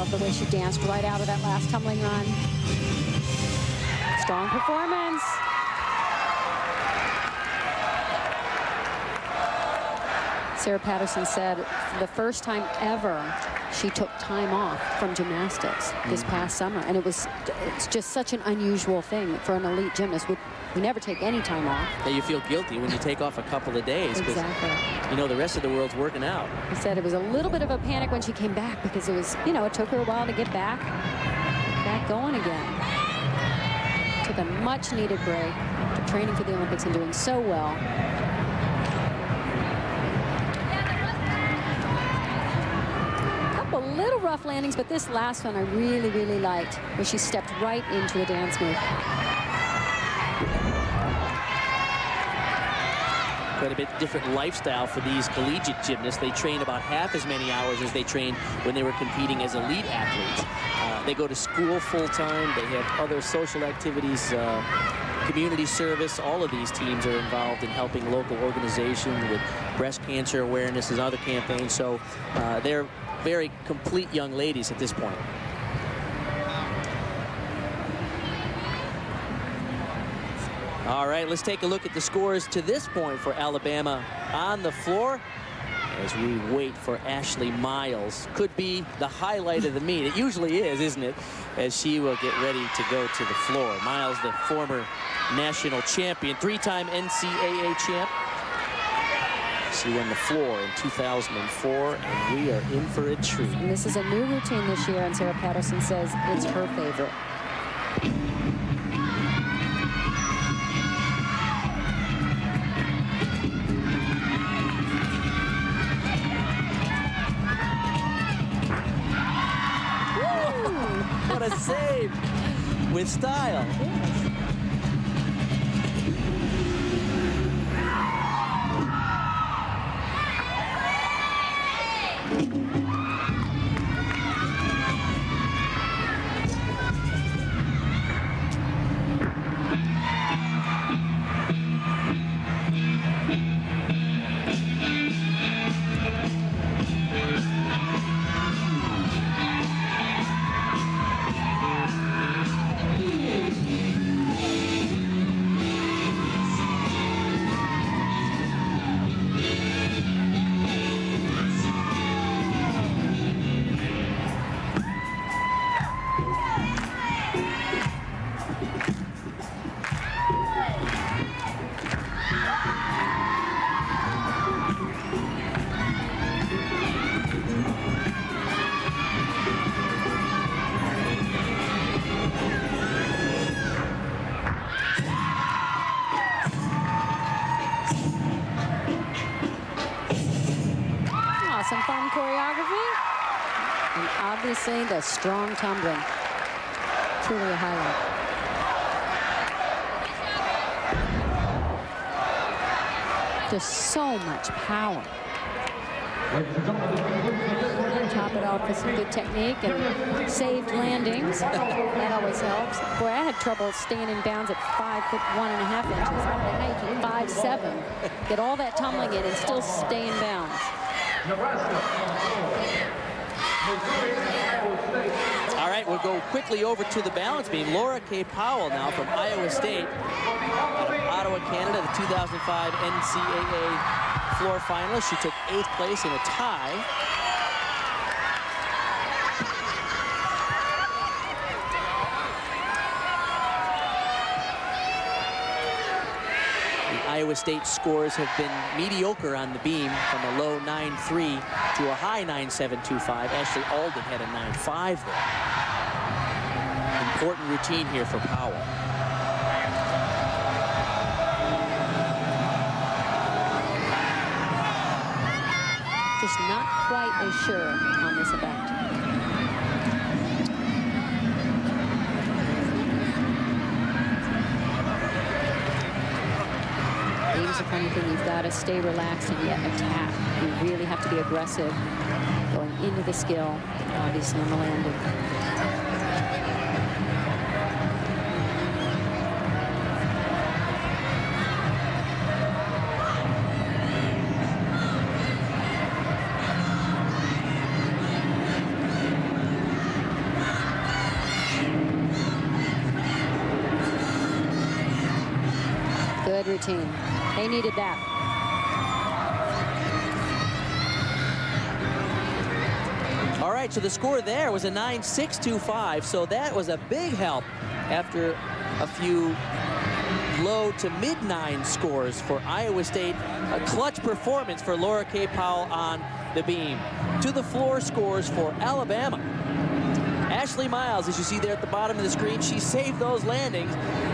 The way she danced right out of that last tumbling run. Strong performance. Sarah Patterson said for the first time ever she took time off from gymnastics this past summer, and it's just such an unusual thing for an elite gymnast. We never take any time off. Yeah, you feel guilty when you take off a couple of days. Exactly. You know, the rest of the world's working out. He said it was a little bit of a panic when she came back because it was, you know, it took her a while to get back going again. Took a much needed break after training for the Olympics and doing so well. A couple little rough landings, but this last one I really, really liked, where she stepped right into a dance move. Quite a bit different lifestyle for these collegiate gymnasts. They train about half as many hours as they trained when they were competing as elite athletes. They go to school full-time. They have other social activities, community service. All of these teams are involved in helping local organizations with breast cancer awareness and other campaigns. So they're very complete young ladies at this point. All right, let's take a look at the scores to this point for Alabama on the floor as we wait for Ashley Miles. Could be the highlight of the meet. It usually is, isn't it? As she will get ready to go to the floor. Miles, the former national champion, 3-time NCAA champ. She won the floor in 2004, and we are in for a treat. And this is a new routine this year, and Sarah Patterson says it's her favorite. What a save with style. some fun choreography. And obviously the strong tumbling. Truly a highlight. Just so much power. Top it off with some good technique and saved landings. That always helps. Boy, I had trouble staying in bounds at 5'1.5" inches. I don't know how you can 5'7". Get all that tumbling in and still stay in bounds. All right, we'll go quickly over to the balance beam. Laura K. Powell now from Iowa State, out of Ottawa, Canada, the 2005 NCAA floor finalist. She took 8th place in a tie. Iowa State scores have been mediocre on the beam, from a low 9.3 to a high 9.725. Ashley Alden had a 9.5 there. Important routine here for Powell. Just not quite as sure on this event. Beam's a funny thing. You've got to stay relaxed and yet attack. You really have to be aggressive going into the skill, obviously on the landing. Good routine. They needed that. All right, so the score there was a 9.625, so that was a big help after a few low to mid-9 scores for Iowa State. A clutch performance for Laura K. Powell on the beam. To the floor scores for Alabama. Ashley Miles, as you see there at the bottom of the screen, she saved those landings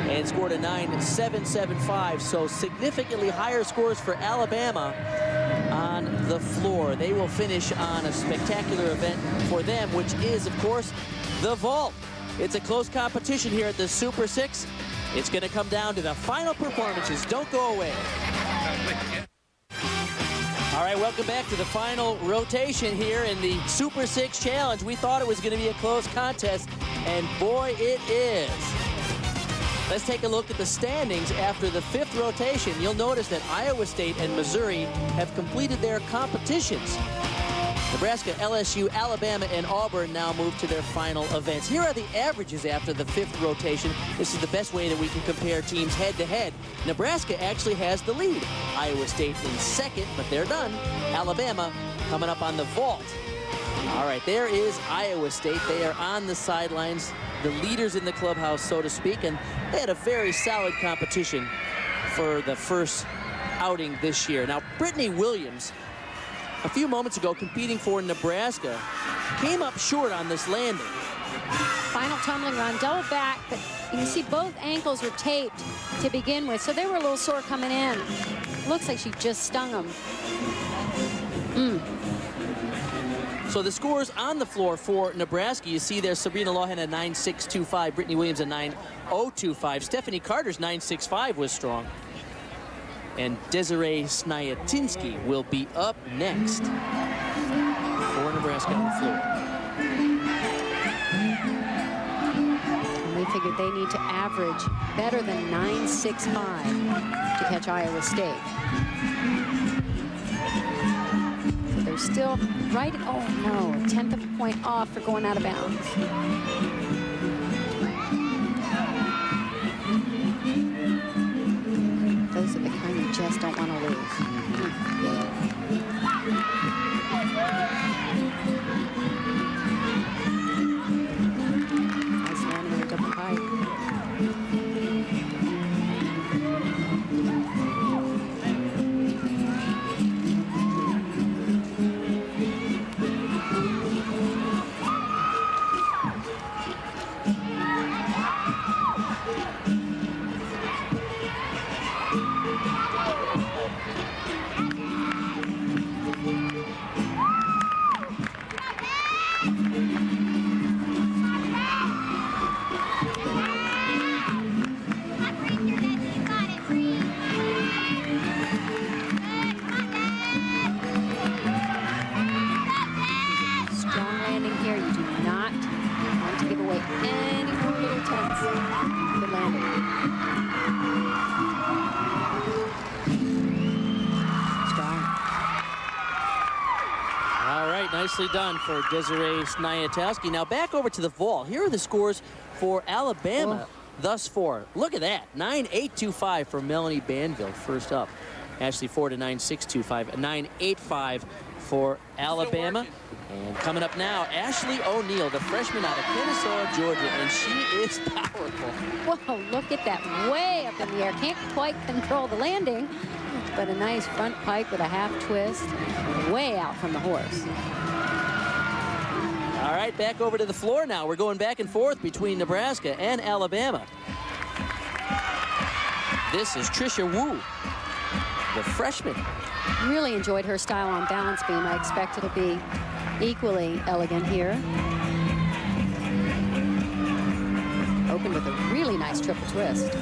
and scored a 9.775. So significantly higher scores for Alabama on the floor. They will finish on a spectacular event for them, which is, of course, the vault. It's a close competition here at the Super 6. It's going to come down to the final performances. Don't go away. All right, welcome back to the final rotation here in the Super 6 Challenge. We thought it was going to be a close contest, and boy, it is. Let's take a look at the standings after the 5th rotation. You'll notice that Iowa State and Missouri have completed their competitions. Nebraska, LSU, Alabama, and Auburn now move to their final events. Here are the averages after the 5th rotation. This is the best way that we can compare teams head-to-head. Nebraska actually has the lead. Iowa State in 2nd, but they're done. Alabama coming up on the vault. All right, there is Iowa State. They are on the sidelines, the leaders in the clubhouse, so to speak, and they had a very solid competition for the first outing this year. Now, Brittany Williams, a few moments ago, competing for Nebraska, came up short on this landing. Final tumbling run, double back, but you can see both ankles were taped to begin with, so they were a little sore coming in. Looks like she just stung them. So the scores on the floor for Nebraska, you see there, Sabrina Lohan a 9.625, Brittany Williams a 9.025. Stephanie Carter's 9.65 was strong. And Desiree Snyatinski will be up next for Nebraska on the floor. And we figured they need to average better than 9.65 to catch Iowa State. So they're still right, oh no, a 1/10 of a point off for going out of bounds. Those are the kind you just don't want to lose. Nice landing on the double pipe. Nicely done for Desiree Sniatowski. Now back over to the vault. Here are the scores for Alabama thus far. Look at that. 9.825 for Melanie Banville first up. Ashley Ford a 9.625. A 9.85 for Alabama. And coming up now, Ashley O'Neal, the freshman out of Kennesaw, Georgia, and she is powerful. Whoa, look at that, way up in the air. Can't quite control the landing, but a nice front pike with a half twist, way out from the horse. All right, back over to the floor now. We're going back and forth between Nebraska and Alabama. This is Trisha Wu, the freshman. Really enjoyed her style on balance beam. I expect it'll be equally elegant here. Opened with a really nice triple twist.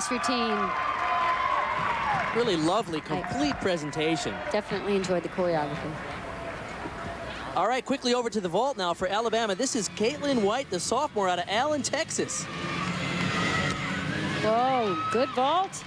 Routine. Really lovely, complete presentation. Definitely enjoyed the choreography. All right, quickly over to the vault now for Alabama. This is Caitlin White, the sophomore out of Allen, Texas. Whoa, good vault.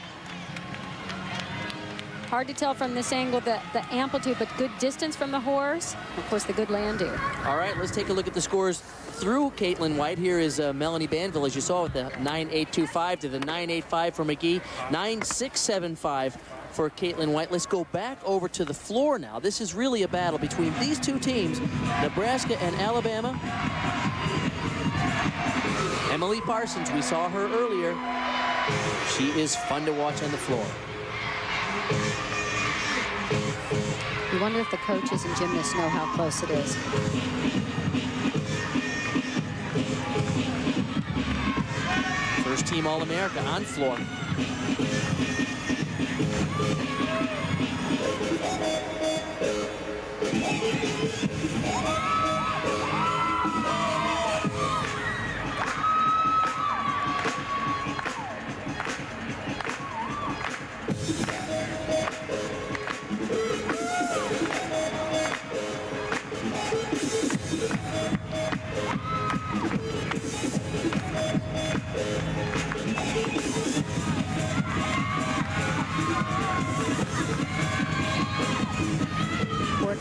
Hard to tell from this angle the amplitude, but good distance from the horse. Of course, the good land do. All right, let's take a look at the scores through Caitlin White. Here is Melanie Banville, as you saw, with the 9.825 to the 9.85 for McGee, 9.675 for Caitlin White. Let's go back over to the floor now. This is really a battle between these two teams, Nebraska and Alabama. Emily Parsons, we saw her earlier. She is fun to watch on the floor. You wonder if the coaches and gymnasts know how close it is. First team All-America on floor.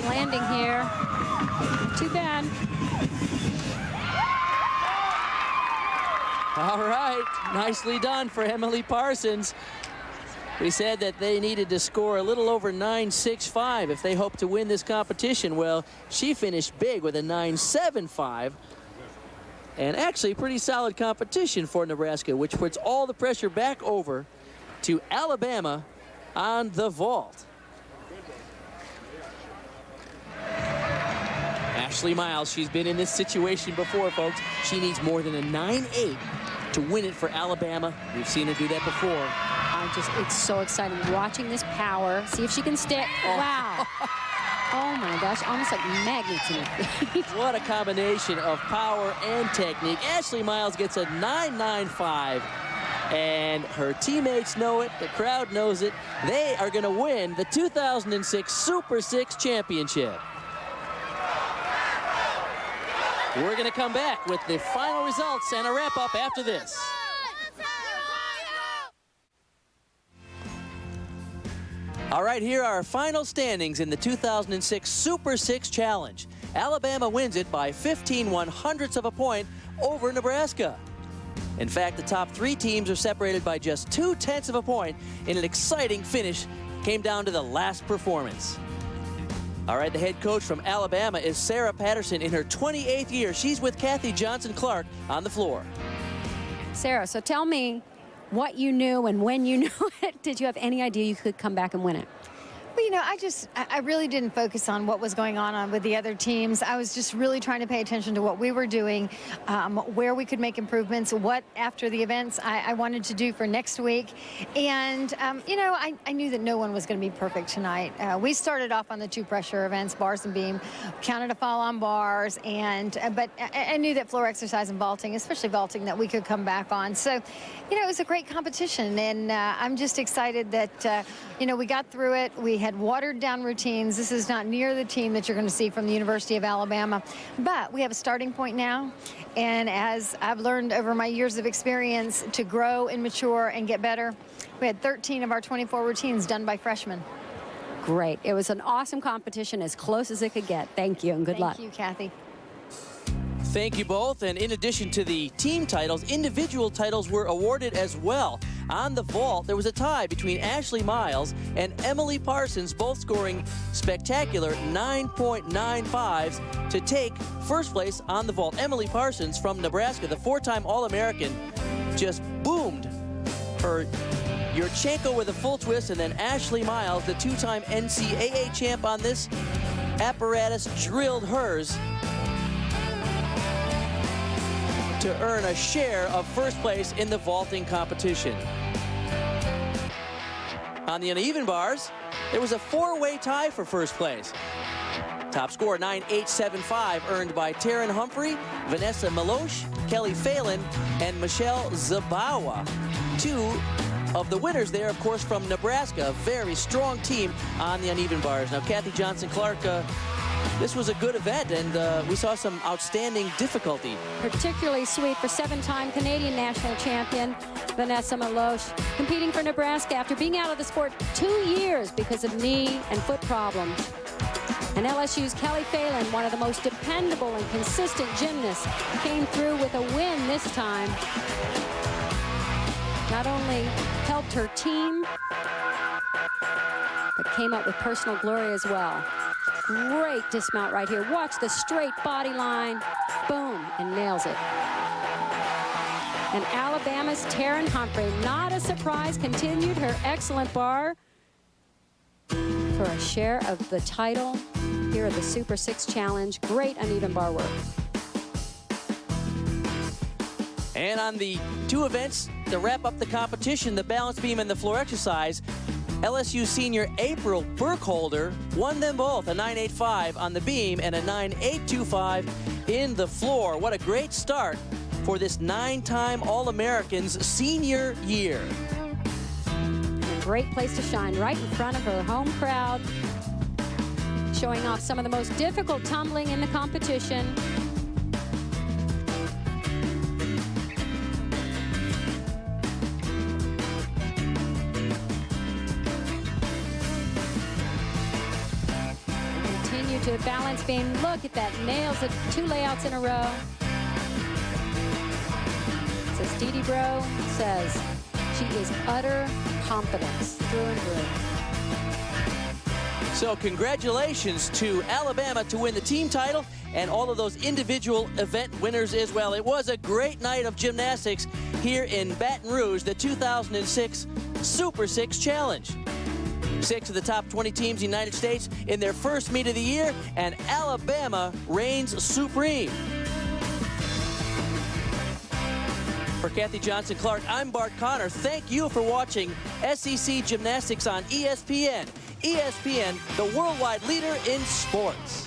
Landing here. Too bad. All right, nicely done for Emily Parsons. We said that they needed to score a little over 9.65 if they hope to win this competition. Well, she finished big with a 9.75. And actually pretty solid competition for Nebraska, which puts all the pressure back over to Alabama on the vault. Ashley Miles, she's been in this situation before, folks. She needs more than a 9.8 to win it for Alabama. We've seen her do that before. It's so exciting watching this power. See if she can stick. Oh. Wow. Oh my gosh, almost like magnets in her feet. What a combination of power and technique. Ashley Miles gets a 9.95. And her teammates know it, the crowd knows it. They are going to win the 2006 Super 6 championship. We're going to come back with the final results and a wrap-up after this. All right, here are our final standings in the 2006 Super 6 Challenge. Alabama wins it by 15/100ths of a point over Nebraska. In fact, the top three teams are separated by just 0.2 of a point in an exciting finish. Came down to the last performance. All right, the head coach from Alabama is Sarah Patterson in her 28th year. She's with Kathy Johnson-Clark on the floor. Sarah, so tell me what you knew and when you knew it. Did you have any idea you could come back and win it? Well, you know, I really didn't focus on what was going on with the other teams. I was just really trying to pay attention to what we were doing, where we could make improvements, what after the events I wanted to do for next week. And, you know, I knew that no one was going to be perfect tonight. We started off on the 2 pressure events, bars and beam, counted a fall on bars, and but I knew that floor exercise and vaulting, especially vaulting, that we could come back on. So, you know, it was a great competition, and I'm just excited that, you know, we got through it. We had watered down routines. This is not near the team that you're going to see from the University of Alabama, but we have a starting point now. And as I've learned over my years of experience to grow and mature and get better, we had 13 of our 24 routines done by freshmen. Great. It was an awesome competition, as close as it could get. Thank you and good luck. Thank you, Kathy. Thank you both. And in addition to the team titles, individual titles were awarded as well. On the vault, there was a tie between Ashley Miles and Emily Parsons, both scoring spectacular 9.95s to take first place on the vault. Emily Parsons from Nebraska, the 4-time All-American, just boomed her Yurchenko with a full twist, and then Ashley Miles, the 2-time NCAA champ on this apparatus, drilled hers to earn a share of first place in the vaulting competition. On the uneven bars, there was a 4-way tie for first place. Top score 9.875 earned by Taryn Humphrey, Vanessa Milosh, Kelly Phelan, and Michelle Zabawa. 2 of the winners there, of course, from Nebraska. A very strong team on the uneven bars. Now, Kathy Johnson-Clark, this was a good event, and we saw some outstanding difficulty. Particularly sweet for 7-time Canadian national champion Vanessa Milosh, competing for Nebraska after being out of the sport 2 years because of knee and foot problems. And LSU's Kelly Phelan, one of the most dependable and consistent gymnasts, came through with a win this time. Not only helped her team, but came up with personal glory as well. Great dismount right here. Watch the straight body line. Boom, and nails it. And Alabama's Taryn Humphrey, not a surprise, continued her excellent bar for a share of the title here at the Super 6 Challenge. Great uneven bar work. And on the 2 events to wrap up the competition, the balance beam and the floor exercise, LSU senior April Burkholder won them both, a 9.85 on the beam and a 9.825 in the floor. What a great start for this 9-time All-American's senior year. A great place to shine, right in front of her home crowd, showing off some of the most difficult tumbling in the competition. To balance beam. Look at that. Nails it. 2 layouts in a row. Says Dee Bro says she is utter confidence through and through. So congratulations to Alabama to win the team title and all of those individual event winners as well. It was a great night of gymnastics here in Baton Rouge, the 2006 Super 6 Challenge. 6 of the top 20 teams in the United States in their first meet of the year, and Alabama reigns supreme. For Kathy Johnson-Clark, I'm Bart Connor. Thank you for watching SEC Gymnastics on ESPN. ESPN, the worldwide leader in sports.